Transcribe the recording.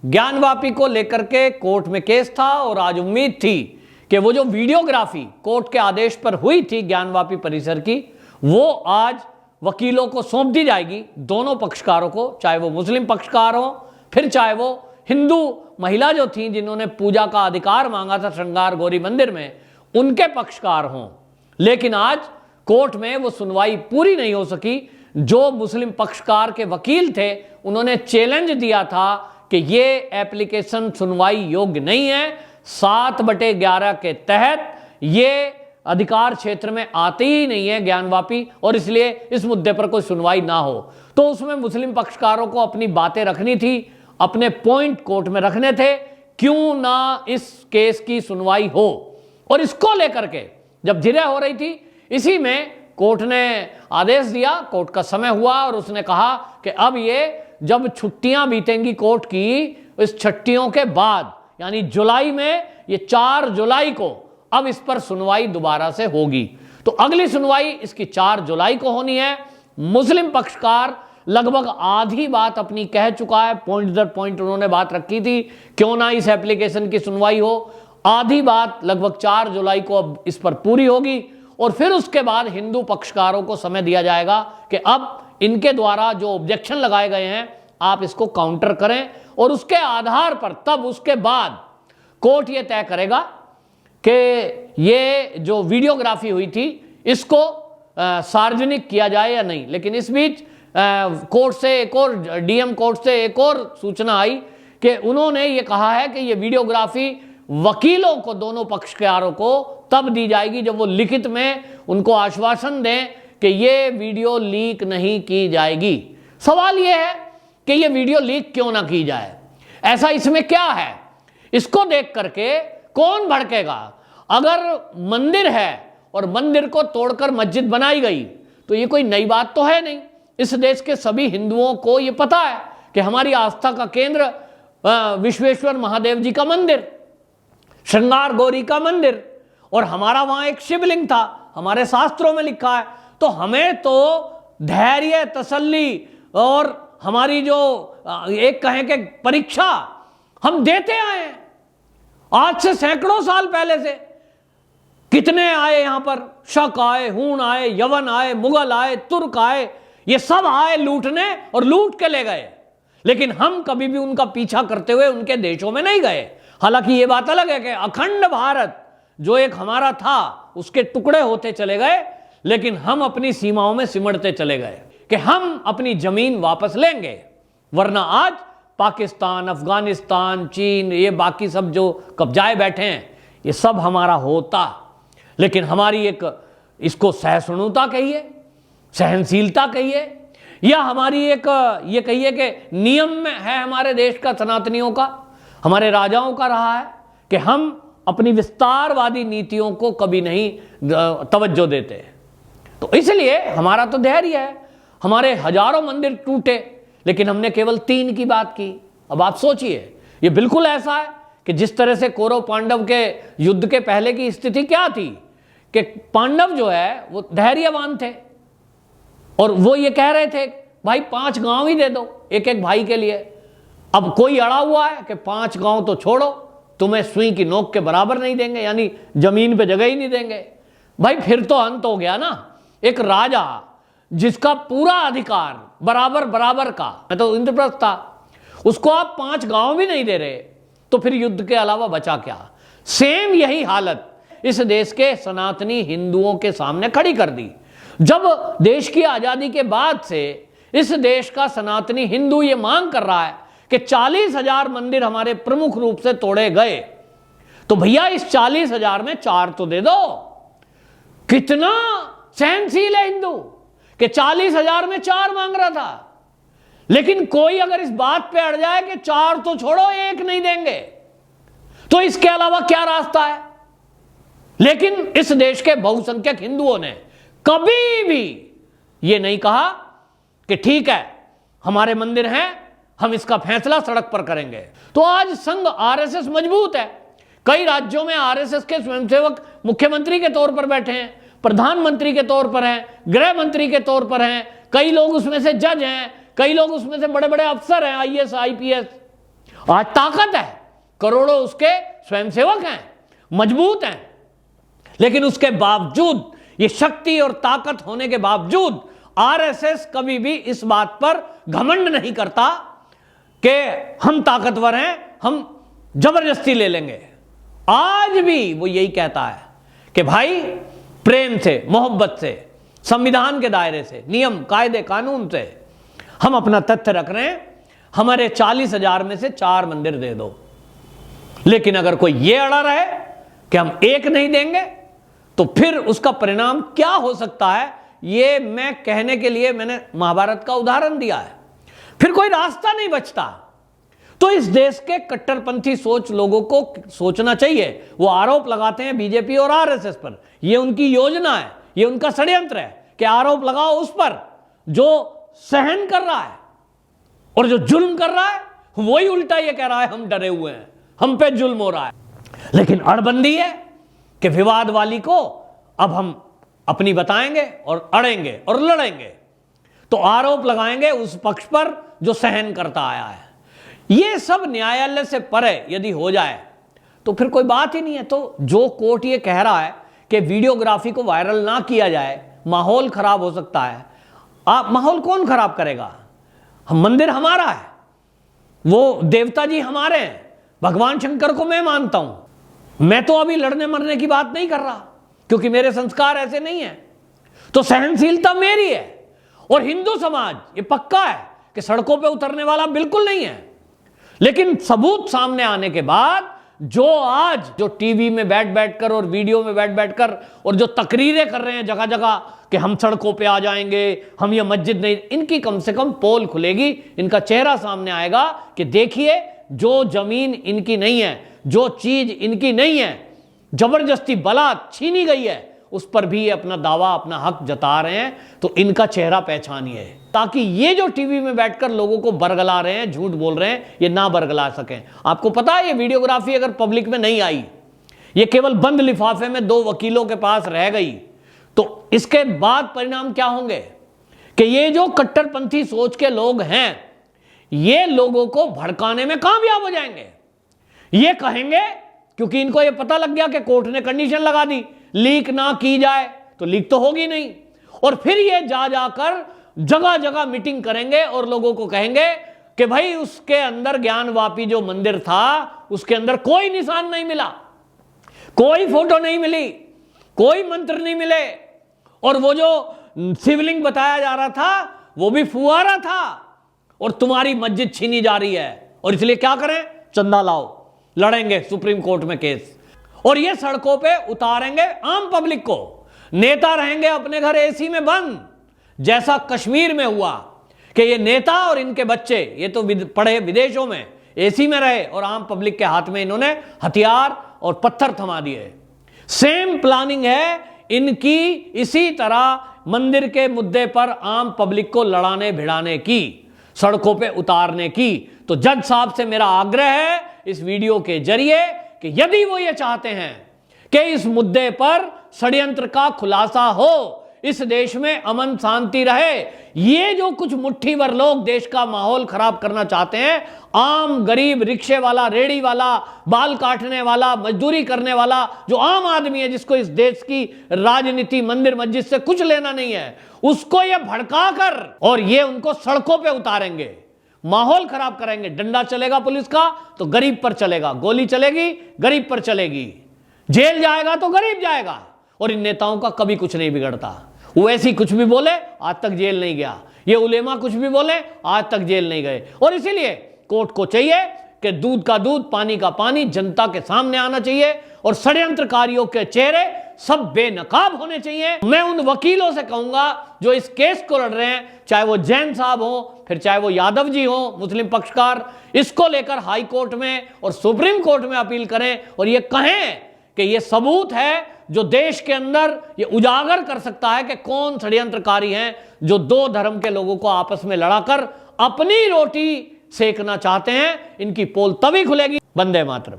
ज्ञानवापी को लेकर के कोर्ट में केस था और आज उम्मीद थी कि वो जो वीडियोग्राफी कोर्ट के आदेश पर हुई थी ज्ञानवापी परिसर की, वो आज वकीलों को सौंप दी जाएगी, दोनों पक्षकारों को, चाहे वो मुस्लिम पक्षकार हो फिर चाहे वो हिंदू महिला जो थी जिन्होंने पूजा का अधिकार मांगा था श्रृंगार गौरी मंदिर में, उनके पक्षकार हों। लेकिन आज कोर्ट में वो सुनवाई पूरी नहीं हो सकी। जो मुस्लिम पक्षकार के वकील थे उन्होंने चैलेंज दिया था कि ये एप्लीकेशन सुनवाई योग्य नहीं है, 7/11 के तहत ये अधिकार क्षेत्र में आते ही नहीं है ज्ञानवापी, और इसलिए इस मुद्दे पर कोई सुनवाई ना हो। तो उसमें मुस्लिम पक्षकारों को अपनी बातें रखनी थी, अपने पॉइंट कोर्ट में रखने थे, क्यों ना इस केस की सुनवाई हो। और इसको लेकर के जब धीरे हो रही थी, इसी में कोर्ट ने आदेश दिया, कोर्ट का समय हुआ और उसने कहा कि अब ये जब छुट्टियां बीतेंगी कोर्ट की, इस छुट्टियों के बाद यानी जुलाई में, ये 4 जुलाई को अब इस पर सुनवाई दोबारा से होगी। तो अगली सुनवाई इसकी 4 जुलाई को होनी है। मुस्लिम पक्षकार लगभग आधी बात अपनी कह चुका है, पॉइंट दर पॉइंट उन्होंने बात रखी थी क्यों ना इस एप्लीकेशन की सुनवाई हो। आधी बात लगभग 4 जुलाई को अब इस पर पूरी होगी और फिर उसके बाद हिंदू पक्षकारों को समय दिया जाएगा कि अब इनके द्वारा जो ऑब्जेक्शन लगाए गए हैं आप इसको काउंटर करें, और उसके आधार पर तब उसके बाद कोर्ट ये तय करेगा कि ये जो वीडियोग्राफी हुई थी इसको सार्वजनिक किया जाए या नहीं। लेकिन इस बीच कोर्ट से एक और, डीएम कोर्ट से एक और सूचना आई कि उन्होंने ये कहा है कि ये वीडियोग्राफी वकीलों को, दोनों पक्षकारों को तब दी जाएगी जब वो लिखित में उनको आश्वासन दें कि ये वीडियो लीक नहीं की जाएगी। सवाल ये है कि ये वीडियो लीक क्यों ना की जाए, ऐसा इसमें क्या है? इसको देख करके कौन भड़केगा? अगर मंदिर है और मंदिर को तोड़कर मस्जिद बनाई गई तो ये कोई नई बात तो है नहीं। इस देश के सभी हिंदुओं को ये पता है कि हमारी आस्था का केंद्र विश्वेश्वर महादेव जी का मंदिर, श्रृंगार गौरी का मंदिर, और हमारा वहां एक शिवलिंग था, हमारे शास्त्रों में लिखा है। तो हमें तो धैर्य, तसल्ली और हमारी जो एक कहें कि परीक्षा हम देते आए हैं आज से सैकड़ों साल पहले से। कितने आए यहां पर, शक आए, हूण आए, यवन आए, मुगल आए, तुर्क आए, ये सब आए लूटने और लूट के ले गए, लेकिन हम कभी भी उनका पीछा करते हुए उनके देशों में नहीं गए। हालांकि ये बात अलग है कि अखंड भारत जो एक हमारा था उसके टुकड़े होते चले गए, लेकिन हम अपनी सीमाओं में सिमटते चले गए कि हम अपनी जमीन वापस लेंगे। वरना आज पाकिस्तान, अफगानिस्तान, चीन, ये बाकी सब जो कब्जाए बैठे हैं, ये सब हमारा होता। लेकिन हमारी एक, इसको सहिष्णुता कहिए, सहनशीलता कहिए, या हमारी एक ये कहिए कि नियम में है हमारे देश का, सनातनियों का, हमारे राजाओं का रहा है कि हम अपनी विस्तारवादी नीतियों को कभी नहीं तवज्जो देते। तो इसलिए हमारा तो धैर्य है। हमारे हजारों मंदिर टूटे लेकिन हमने केवल 3 की बात की। अब आप सोचिए, ये बिल्कुल ऐसा है कि जिस तरह से कौरव पांडव के युद्ध के पहले की स्थिति क्या थी कि पांडव जो है वो धैर्यवान थे और वो ये कह रहे थे भाई 5 गांव ही दे दो एक एक भाई के लिए। अब कोई अड़ा हुआ है कि 5 गांव तो छोड़ो, तुम्हें सुई की नोक के बराबर नहीं देंगे, यानी जमीन पे जगह ही नहीं देंगे। भाई फिर तो अंत हो गया ना। एक राजा जिसका पूरा अधिकार बराबर बराबर का, मैं तो इंद्रप्रस्थ था, उसको आप 5 गांव भी नहीं दे रहे, तो फिर युद्ध के अलावा बचा क्या? सेम यही हालत इस देश के सनातनी हिंदुओं के सामने खड़ी कर दी। जब देश की आजादी के बाद से इस देश का सनातनी हिंदू ये मांग कर रहा है कि 40,000 मंदिर हमारे प्रमुख रूप से तोड़े गए, तो भैया इस 40,000 में 4 तो दे दो। कितना सहनशील है हिंदू कि 40,000 में 4 मांग रहा था। लेकिन कोई अगर इस बात पे अड़ जाए कि 4 तो छोड़ो 1 नहीं देंगे, तो इसके अलावा क्या रास्ता है? लेकिन इस देश के बहुसंख्यक हिंदुओं ने कभी भी यह नहीं कहा कि ठीक है हमारे मंदिर हैं, हम इसका फैसला सड़क पर करेंगे। तो आज संघ आरएसएस मजबूत है। कई राज्यों में आरएसएस के स्वयंसेवक मुख्यमंत्री के तौर पर बैठे हैं, प्रधानमंत्री के तौर पर हैं, गृह मंत्री के तौर पर हैं, कई लोग उसमें से जज हैं, कई लोग उसमें से बड़े बड़े अफसर हैं, आईएएस, आईपीएस। आज ताकत है, करोड़ों उसके स्वयंसेवक हैं, मजबूत हैं, लेकिन उसके बावजूद, ये शक्ति और ताकत होने के बावजूद आरएसएस कभी भी इस बात पर घमंड नहीं करता कि हम ताकतवर हैं, हम जबरदस्ती ले लेंगे। आज भी वो यही कहता है कि भाई प्रेम से, मोहब्बत से, संविधान के दायरे से, नियम कायदे कानून से हम अपना तथ्य रख रहे हैं, हमारे 40,000 में से 4 मंदिर दे दो। लेकिन अगर कोई ये अड़ा रहे कि हम एक नहीं देंगे, तो फिर उसका परिणाम क्या हो सकता है, ये मैं कहने के लिए मैंने महाभारत का उदाहरण दिया है। फिर कोई रास्ता नहीं बचता। तो इस देश के कट्टरपंथी सोच लोगों को सोचना चाहिए। वो आरोप लगाते हैं बीजेपी और आरएसएस पर, ये उनकी योजना है, ये उनका षड्यंत्र है कि आरोप लगाओ उस पर जो सहन कर रहा है और जो जुल्म कर रहा है, वही उल्टा ये कह रहा है हम डरे हुए हैं, हम पे जुल्म हो रहा है। लेकिन अड़बंदी है कि विवाद वाली को अब हम अपनी बताएंगे और अड़ेंगे और लड़ेंगे, तो आरोप लगाएंगे उस पक्ष पर जो सहन करता आया है। ये सब न्यायालय से परे यदि हो जाए तो फिर कोई बात ही नहीं है। तो जो कोर्ट ये कह रहा है कि वीडियोग्राफी को वायरल ना किया जाए, माहौल खराब हो सकता है, आप माहौल कौन खराब करेगा? हम मंदिर हमारा है, वो देवता जी हमारे हैं, भगवान शंकर को मैं मानता हूं। मैं तो अभी लड़ने मरने की बात नहीं कर रहा, क्योंकि मेरे संस्कार ऐसे नहीं है। तो सहनशीलता मेरी है। और हिंदू समाज ये पक्का है कि सड़कों पे उतरने वाला बिल्कुल नहीं है। लेकिन सबूत सामने आने के बाद जो टीवी में बैठ बैठकर और वीडियो में बैठ बैठकर और जो तकरीरें कर रहे हैं जगह जगह कि हम सड़कों पे आ जाएंगे, हम ये मस्जिद नहीं, इनकी कम से कम पोल खुलेगी, इनका चेहरा सामने आएगा कि देखिए जो जमीन इनकी नहीं है, जो चीज इनकी नहीं है, जबरदस्ती बलात् छीनी गई है, उस पर भी ये अपना दावा, अपना हक जता रहे हैं। तो इनका चेहरा पहचानिए, ताकि ये जो टीवी में बैठकर लोगों को बरगला रहे हैं, झूठ बोल रहे हैं, ये ना बरगला सकें। आपको पता है ये वीडियोग्राफी अगर पब्लिक में नहीं आई, ये केवल बंद लिफाफे में 2 वकीलों के पास रह गई, तो इसके बाद परिणाम क्या होंगे कि ये जो कट्टरपंथी सोच के लोग हैं, ये लोगों को भड़काने में कामयाब हो जाएंगे। ये कहेंगे, क्योंकि इनको ये पता लग गया कि कोर्ट ने कंडीशन लगा दी लीक ना की जाए, तो लीक तो होगी नहीं। और फिर ये जा जाकर जगह जगह मीटिंग करेंगे और लोगों को कहेंगे कि भाई उसके अंदर ज्ञानवापी जो मंदिर था, उसके अंदर कोई निशान नहीं मिला, कोई फोटो नहीं मिली, कोई मंत्र नहीं मिले, और वो जो शिवलिंग बताया जा रहा था वो भी फुहारा था, और तुम्हारी मस्जिद छीनी जा रही है। और इसलिए क्या करें? चंदा लाओ, लड़ेंगे सुप्रीम कोर्ट में केस, और ये सड़कों पे उतारेंगे आम पब्लिक को। नेता रहेंगे अपने घर एसी में बंद, जैसा कश्मीर में हुआ कि ये नेता और इनके बच्चे, ये तो पढ़े विदेशों में, एसी में रहे और आम पब्लिक के हाथ में इन्होंने हथियार और पत्थर थमा दिए। सेम प्लानिंग है इनकी, इसी तरह मंदिर के मुद्दे पर आम पब्लिक को लड़ाने भिड़ाने की, सड़कों पे उतारने की। तो जज साहब से मेरा आग्रह है इस वीडियो के जरिए कि यदि वो ये चाहते हैं कि इस मुद्दे पर षड्यंत्र का खुलासा हो, इस देश में अमन शांति रहे, ये जो कुछ मुट्ठी भर लोग देश का माहौल खराब करना चाहते हैं, आम गरीब रिक्शे वाला, रेड़ी वाला, बाल काटने वाला, मजदूरी करने वाला जो आम आदमी है, जिसको इस देश की राजनीति, मंदिर मस्जिद से कुछ लेना नहीं है, उसको ये भड़का कर और ये उनको सड़कों पे उतारेंगे, माहौल खराब करेंगे। डंडा चलेगा पुलिस का तो गरीब पर चलेगा, गोली चलेगी गरीब पर चलेगी, जेल जाएगा तो गरीब जाएगा। और इन नेताओं का कभी कुछ नहीं बिगड़ता। वो ऐसी कुछ भी बोले आज तक जेल नहीं गया, ये उलेमा कुछ भी बोले आज तक जेल नहीं गए। और इसीलिए कोर्ट को चाहिए कि दूध का दूध, पानी का पानी जनता के सामने आना चाहिए, और षड्यंत्रकारियों के चेहरे सब बेनकाब होने चाहिए। मैं उन वकीलों से कहूंगा जो इस केस को लड़ रहे हैं, चाहे वो जैन साहब हो, फिर चाहे वो यादव जी हो, मुस्लिम पक्षकार, इसको लेकर हाई कोर्ट में और सुप्रीम कोर्ट में अपील करें और ये कहें कि ये सबूत है जो देश के अंदर ये उजागर कर सकता है कि कौन षड्यंत्रकारी हैं जो 2 धर्म के लोगों को आपस में लड़ाकर अपनी रोटी सेकना चाहते हैं। इनकी पोल तभी खुलेगी। वंदे मातरम।